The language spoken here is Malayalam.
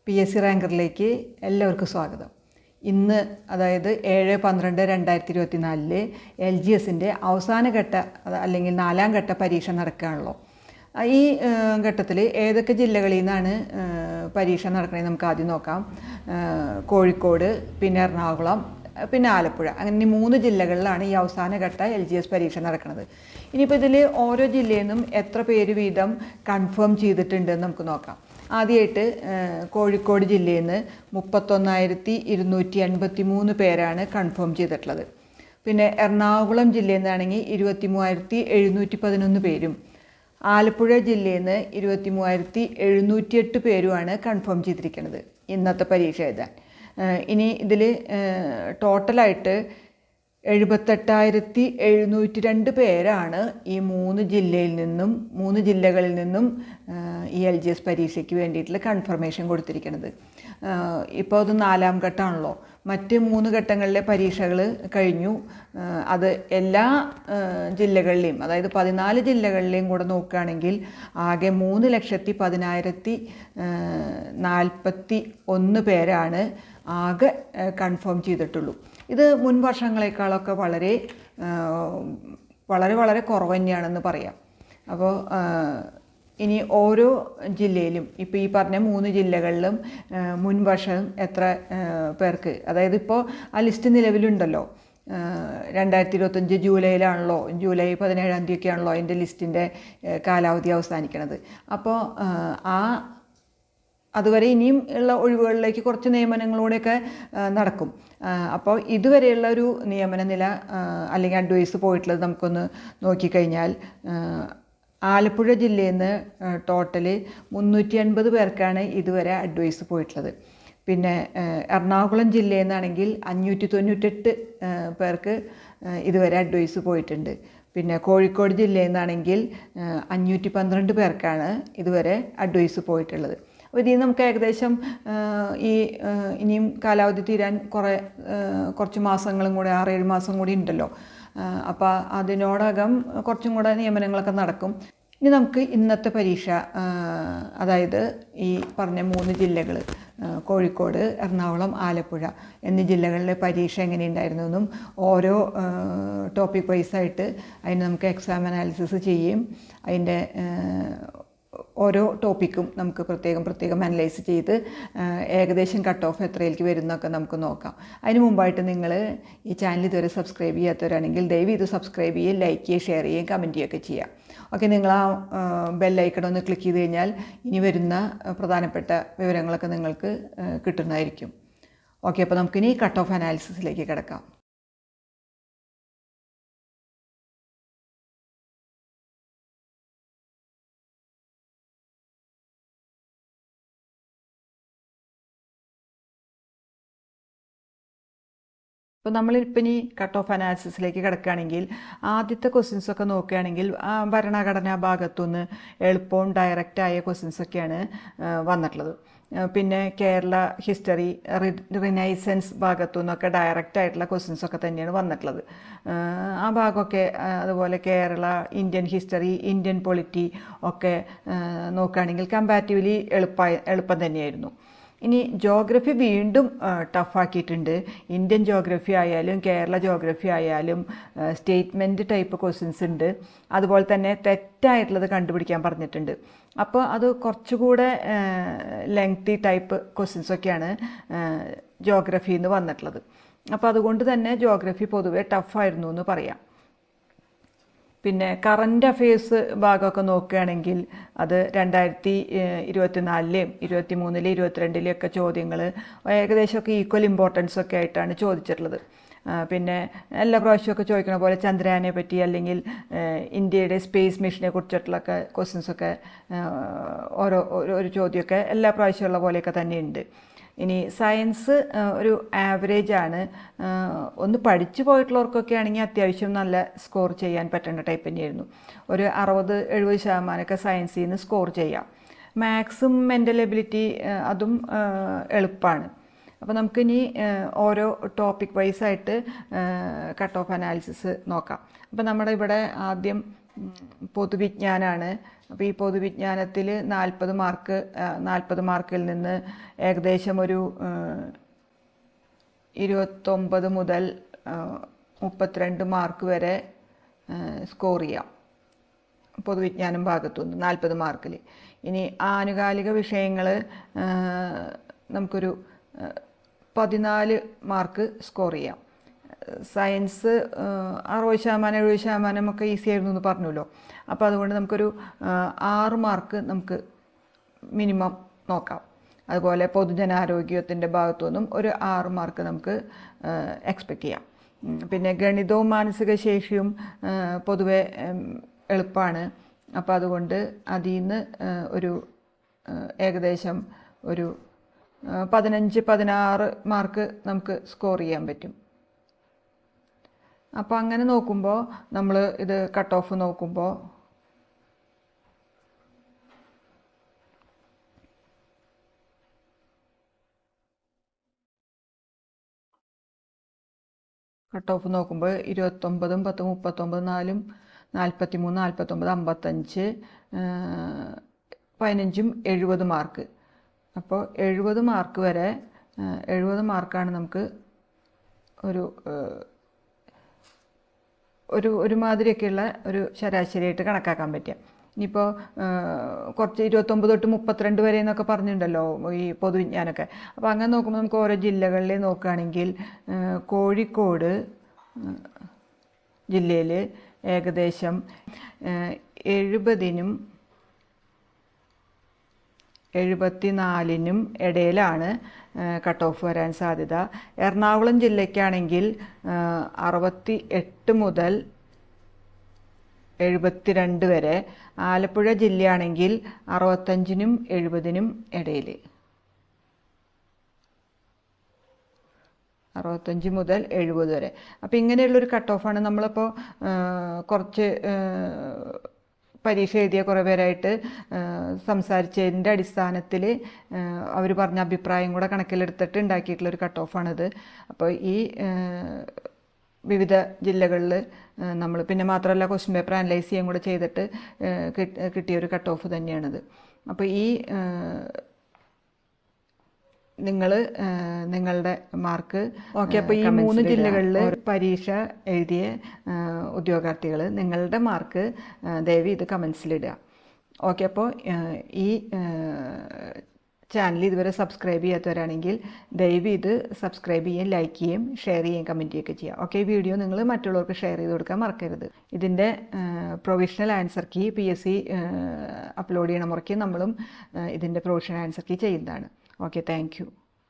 PSC റാങ്കറിലേക്ക് എല്ലാവർക്കും സ്വാഗതം. ഇന്ന് അതായത് 7/12/2024 LGSൻ്റെ അവസാന ഘട്ട അല്ലെങ്കിൽ 4ാം ഘട്ട പരീക്ഷ നടക്കുകയാണല്ലോ. ഈ ഘട്ടത്തിൽ ഏതൊക്കെ ജില്ലകളിൽ നിന്നാണ് പരീക്ഷ നടക്കണമെന്ന് നമുക്ക് ആദ്യം നോക്കാം. കോഴിക്കോട്, പിന്നെ എറണാകുളം, പിന്നെ ആലപ്പുഴ, അങ്ങനെ 3 ജില്ലകളിലാണ് ഈ അവസാന ഘട്ട LGS പരീക്ഷ നടക്കുന്നത്. ഇനിയിപ്പോൾ ഇതിൽ ഓരോ ജില്ലയിൽ നിന്നും എത്ര പേര് വീതം കൺഫേം ചെയ്തിട്ടുണ്ടെന്ന് നമുക്ക് നോക്കാം. ആദ്യമായിട്ട് കോഴിക്കോട് ജില്ലയിൽ നിന്ന് 31,283 പേരാണ് കൺഫേം ചെയ്തിട്ടുള്ളത്. പിന്നെ എറണാകുളം ജില്ലയിൽ നിന്നാണെങ്കിൽ 23,711 പേരും, ആലപ്പുഴ ജില്ലയിൽ നിന്ന് 23,708 പേരുമാണ് കൺഫേം ചെയ്തിരിക്കുന്നത് ഇന്നത്തെ പരീക്ഷ എഴുതാൻ. ഇനി ഇതിൽ ടോട്ടലായിട്ട് 78,702 പേരാണ് ഈ 3 ജില്ലകളിൽ നിന്നും ഈ LGS പരീക്ഷയ്ക്ക് വേണ്ടിയിട്ടുള്ള കൺഫർമേഷൻ കൊടുത്തിരിക്കുന്നത്. ഇപ്പോൾ അത് 4ാം ഘട്ടമാണല്ലോ. മറ്റ് 3 ഘട്ടങ്ങളിലെ പരീക്ഷകൾ കഴിഞ്ഞു. അത് എല്ലാ ജില്ലകളിലെയും, അതായത് 14 ജില്ലകളിലെയും കൂടെ നോക്കുകയാണെങ്കിൽ ആകെ 3,10,1041 പേരാണ് ആകെ കൺഫേം ചെയ്തിട്ടുള്ളൂ. ഇത് മുൻ വർഷങ്ങളെക്കാളൊക്കെ വളരെ കുറവ് തന്നെയാണെന്ന് പറയാം. അപ്പോൾ ഇനി ഓരോ ജില്ലയിലും ഇപ്പോൾ ഈ പറഞ്ഞ 3 ജില്ലകളിലും മുൻ വർഷം എത്ര പേർക്ക്, അതായത് ഇപ്പോൾ ആ ലിസ്റ്റ് നിലവിലുണ്ടല്ലോ. 2025 ജൂലൈയിലാണല്ലോ, ജൂലൈ 17-ാം തീയതിയൊക്കെയാണല്ലോ അതിൻ്റെ ലിസ്റ്റിൻ്റെ കാലാവധി അവസാനിക്കുന്നത്. അപ്പോൾ അതുവരെ ഇനിയും ഉള്ള ഒഴിവുകളിലേക്ക് കുറച്ച് നിയമനങ്ങളോടെയൊക്കെ നടക്കും. അപ്പോൾ ഇതുവരെയുള്ള ഒരു നിയമന നില അല്ലെങ്കിൽ അഡ്വൈസ് പോയിട്ടുള്ളത് നമുക്കൊന്ന് നോക്കിക്കഴിഞ്ഞാൽ, ആലപ്പുഴ ജില്ലയിൽ നിന്ന് ടോട്ടല് 380 പേർക്കാണ് ഇതുവരെ അഡ്വൈസ് പോയിട്ടുള്ളത്. പിന്നെ എറണാകുളം ജില്ലയിൽ നിന്നാണെങ്കിൽ 598 പേർക്ക് ഇതുവരെ അഡ്വൈസ് പോയിട്ടുണ്ട്. പിന്നെ കോഴിക്കോട് ജില്ലയിൽ നിന്നാണെങ്കിൽ 512 പേർക്കാണ് ഇതുവരെ അഡ്വൈസ് പോയിട്ടുള്ളത്. അപ്പോൾ ഇതിൽ നമുക്ക് ഏകദേശം ഇനിയും കാലാവധി തീരാൻ കുറച്ച് മാസങ്ങളും കൂടെ, 6-7 മാസം കൂടി ഉണ്ടല്ലോ. അപ്പോൾ അതിനോടകം കുറച്ചും കൂടെ നിയമനങ്ങളൊക്കെ നടക്കും. ഇനി നമുക്ക് ഇന്നത്തെ പരീക്ഷ, അതായത് ഈ പറഞ്ഞ 3 ജില്ലകൾ കോഴിക്കോട്, എറണാകുളം, ആലപ്പുഴ എന്നീ ജില്ലകളിലെ പരീക്ഷ എങ്ങനെയുണ്ടായിരുന്നു എന്നും ഓരോ ടോപ്പിക് വൈസായിട്ട് അതിന് നമുക്ക് എക്സാം അനാലിസിസ് ചെയ്യും. അതിൻ്റെ ഓരോ ടോപ്പിക്കും നമുക്ക് പ്രത്യേകം അനലൈസ് ചെയ്ത് ഏകദേശം കട്ട് ഓഫ് എത്രയിലേക്ക് വരുന്നൊക്കെ നമുക്ക് നോക്കാം. അതിന് മുമ്പായിട്ട് നിങ്ങൾ ഈ ചാനൽ ഇതുവരെ സബ്സ്ക്രൈബ് ചെയ്യാത്തവരാണെങ്കിൽ ദയവ് ഇത് സബ്സ്ക്രൈബ് ചെയ്യുകയും, ലൈക്ക് ചെയ്യുകയും, ഷെയർ ചെയ്യുകയും, കമൻറ്റ് ചെയ്യുകയൊക്കെ ചെയ്യാം. ഓക്കെ, നിങ്ങൾ ആ ബെല്ലൈക്കൺ ഒന്ന് ക്ലിക്ക് ചെയ്ത് കഴിഞ്ഞാൽ ഇനി വരുന്ന പ്രധാനപ്പെട്ട വിവരങ്ങളൊക്കെ നിങ്ങൾക്ക് കിട്ടുന്നതായിരിക്കും. ഓക്കെ, അപ്പോൾ നമുക്കിനി കട്ട് ഓഫ് അനാലിസിസിലേക്ക് കിടക്കാം. അപ്പോൾ നമ്മളിപ്പോൾ ഇനി കട്ട് ഓഫ് അനാലിസിസിലേക്ക് കിടക്കുകയാണെങ്കിൽ ആദ്യത്തെ ക്വസ്റ്റ്യൻസൊക്കെ നോക്കുകയാണെങ്കിൽ ഭരണഘടനാ ഭാഗത്തുനിന്ന് എളുപ്പവും ഡയറക്റ്റായ ക്വസ്റ്റ്യൻസൊക്കെയാണ് വന്നിട്ടുള്ളത്. പിന്നെ കേരള ഹിസ്റ്ററി, റിനൈസൻസ് ഭാഗത്തു നിന്നൊക്കെ ഡയറക്റ്റ് ആയിട്ടുള്ള ക്വസ്റ്റ്യൻസൊക്കെ തന്നെയാണ് വന്നിട്ടുള്ളത്. ആ ഭാഗമൊക്കെ, അതുപോലെ Kerala, Indian history, Indian polity ഒക്കെ നോക്കുകയാണെങ്കിൽ കമ്പാരിറ്റീവ്ലി എളുപ്പം തന്നെയായിരുന്നു. ഇനി ജോഗ്രഫി വീണ്ടും ടഫാക്കിയിട്ടുണ്ട്. ഇന്ത്യൻ ജോഗ്രഫി ആയാലും കേരള ജോഗ്രഫി ആയാലും സ്റ്റേറ്റ്മെൻറ്റ് ടൈപ്പ് ക്വസ്റ്റ്യൻസ് ഉണ്ട്. അതുപോലെ തന്നെ തെറ്റായിട്ടുള്ളത് കണ്ടുപിടിക്കാൻ പറഞ്ഞിട്ടുണ്ട്. അപ്പോൾ അത് കുറച്ചുകൂടെ ലെങ്തി ടൈപ്പ് ക്വസ്റ്റ്യൻസൊക്കെയാണ് ജോഗ്രഫിയിൽ നിന്ന് വന്നിട്ടുള്ളത്. അപ്പോൾ അതുകൊണ്ട് തന്നെ ജോഗ്രഫി പൊതുവെ ടഫായിരുന്നു എന്ന് പറയാം. പിന്നെ കറൻറ്റ് അഫെയർസ് ഭാഗമൊക്കെ നോക്കുകയാണെങ്കിൽ അത് 2024-ലെയും 2023-ലെയും 2022-ലെയും ഒക്കെ ചോദ്യങ്ങൾ ഏകദേശമൊക്കെ ഈക്വൽ ഇമ്പോർട്ടൻസ് ഒക്കെ ആയിട്ടാണ് ചോദിച്ചിട്ടുള്ളത്. പിന്നെ എല്ലാ പ്രാവശ്യമൊക്കെ ചോദിക്കണ പോലെ ചന്ദ്രയാനെ പറ്റി അല്ലെങ്കിൽ ഇന്ത്യയുടെ സ്പേസ് മിഷനെ കുറിച്ചിട്ടുള്ളൊക്കെ ക്വസ്റ്റ്യൻസൊക്കെ ഒരു ചോദ്യമൊക്കെ എല്ലാ പ്രാവശ്യമുള്ള പോലെയൊക്കെ തന്നെയുണ്ട്. ഇനി സയൻസ് ഒരു ആവറേജ് ആണ്. ഒന്ന് പഠിച്ചു പോയിട്ടുള്ളവർക്കൊക്കെ ആണെങ്കിൽ അത്യാവശ്യം നല്ല സ്കോർ ചെയ്യാൻ പറ്റുന്ന ടൈപ്പ് തന്നെയായിരുന്നു. ഒരു 60-70% സയൻസിൽ നിന്ന് സ്കോർ ചെയ്യാം. മാത്സും മെൻ്റൽ എബിലിറ്റി അതും എളുപ്പമാണ്. അപ്പോൾ നമുക്കിനി ഓരോ ടോപ്പിക് വൈസായിട്ട് കട്ട് ഓഫ് അനാലിസിസ് നോക്കാം. അപ്പോൾ നമ്മുടെ ഇവിടെ ആദ്യം പൊതുവിജ്ഞാനമാണ്. അപ്പോൾ ഈ പൊതുവിജ്ഞാനത്തിൽ 40 മാർക്കിൽ നിന്ന് ഏകദേശം ഒരു 29 മുതൽ 32 മാർക്ക് വരെ സ്കോർ ചെയ്യാം പൊതുവിജ്ഞാനം ഭാഗത്തുനിന്ന് 40 മാർക്കിൽ. ഇനി ആനുകാലിക വിഷയങ്ങൾ നമുക്കൊരു 14 മാർക്ക് സ്കോർ ചെയ്യാം. സയൻസ് 60% 70% ഒക്കെ ഈസി ആയിരുന്നു എന്ന് പറഞ്ഞല്ലോ. അപ്പോൾ അതുകൊണ്ട് നമുക്കൊരു 6 മാർക്ക് നമുക്ക് മിനിമം നോക്കാം. അതുപോലെ പൊതുജനാരോഗ്യത്തിൻ്റെ ഭാഗത്തുനിന്നും ഒരു 6 മാർക്ക് നമുക്ക് എക്സ്പെക്റ്റ് ചെയ്യാം. പിന്നെ ഗണിതവും മാനസിക ശേഷിയും പൊതുവെ എളുപ്പമാണ്. അപ്പോൾ അതുകൊണ്ട് അതിൽ നിന്ന് ഒരു ഏകദേശം ഒരു 15-16 മാർക്ക് നമുക്ക് സ്കോർ ചെയ്യാൻ പറ്റും. അപ്പോൾ അങ്ങനെ നോക്കുമ്പോൾ നമ്മൾ ഇത് കട്ട് ഓഫ് നോക്കുമ്പോൾ കട്ട് ഓഫ് നോക്കുമ്പോൾ 29, 10, 39, 4, 43, 49, 55, 70 മാർക്ക്. അപ്പോൾ 70 മാർക്ക് വരെ 70 മാർക്കാണ് നമുക്ക് ഒരുമാതിരിയൊക്കെയുള്ള ഒരു ശരാശരിയായിട്ട് കണക്കാക്കാൻ പറ്റുക. ഇനിയിപ്പോൾ കുറച്ച് 29 തൊട്ട് 32 വരെ എന്നൊക്കെ പറഞ്ഞിട്ടുണ്ടല്ലോ ഈ പൊതുവിജ്ഞാനമൊക്കെ. അപ്പോൾ അങ്ങനെ നോക്കുമ്പോൾ നമുക്ക് ഓരോ ജില്ലകളിൽ നോക്കുകയാണെങ്കിൽ കോഴിക്കോട് ജില്ലയിൽ ഏകദേശം 70-നും 74-നും ഇടയിലാണ് കട്ട് ഓഫ് വരാൻ സാധ്യത. എറണാകുളം ജില്ലയ്ക്കാണെങ്കിൽ 68 മുതൽ 72 വരെ. ആലപ്പുഴ ജില്ലയാണെങ്കിൽ 65-നും 70-നും ഇടയിൽ. 65 മുതൽ 70 വരെ. അപ്പോൾ ഇങ്ങനെയുള്ളൊരു കട്ട് ഓഫാണ്. നമ്മളിപ്പോൾ കുറച്ച് പരീക്ഷ എഴുതിയ കുറേ പേരായിട്ട് സംസാരിച്ചതിൻ്റെ അടിസ്ഥാനത്തിൽ അവർ പറഞ്ഞ അഭിപ്രായം കൂടെ കണക്കിലെടുത്തിട്ട് ഉണ്ടാക്കിയിട്ടുള്ളൊരു കട്ട് ഓഫാണിത്. അപ്പോൾ ഈ വിവിധ ജില്ലകളിൽ നമ്മൾ പിന്നെ മാത്രമല്ല ക്വസ്റ്റ്യൻ പേപ്പർ അനലൈസ് ചെയ്യുകയും കൂടെ ചെയ്തിട്ട് കിട്ടിയൊരു കട്ട് ഓഫ് തന്നെയാണിത്. അപ്പോൾ ഈ നിങ്ങളുടെ മാർക്ക് ഓക്കെ. അപ്പോൾ ഈ 3 ജില്ലകളിൽ പരീക്ഷ എഴുതിയ ഉദ്യോഗാർത്ഥികൾ നിങ്ങളുടെ മാർക്ക് ദയവ് ഇത് കമൻസിലിടുക. ഓക്കെ. അപ്പോൾ ഈ ചാനൽ ഇതുവരെ സബ്സ്ക്രൈബ് ചെയ്യാത്തവരാണെങ്കിൽ ദയവ് ഇത് സബ്സ്ക്രൈബ് ചെയ്യുകയും ലൈക്ക് ചെയ്യുകയും ഷെയർ ചെയ്യുകയും കമൻറ്റ് ചെയ്യുകയൊക്കെ ചെയ്യുക. ഓക്കെ. ഈ വീഡിയോ നിങ്ങൾ മറ്റുള്ളവർക്ക് ഷെയർ ചെയ്ത് കൊടുക്കാൻ മറക്കരുത്. ഇതിൻ്റെ provisional answer key PSC upload ചെയ്യണ മുറയ്ക്ക് നമ്മളും ഇതിൻ്റെ പ്രൊവിഷണൽ ആൻസർ കീ ചെയ്യുന്നതാണ്. ഓക്കെ. Thank U.